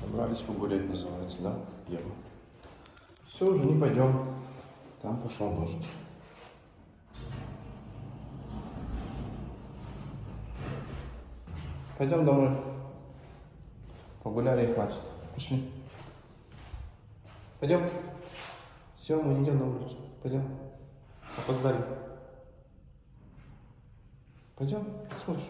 Собрались погулять, называется, да, Ева? Все, уже не пойдем. Там пошел дождь. Пойдем домой. Погуляли и хватит. Пошли. Пойдем. Все, мы идем на улицу. Пойдем. Опоздали. Пойдем, смотришь.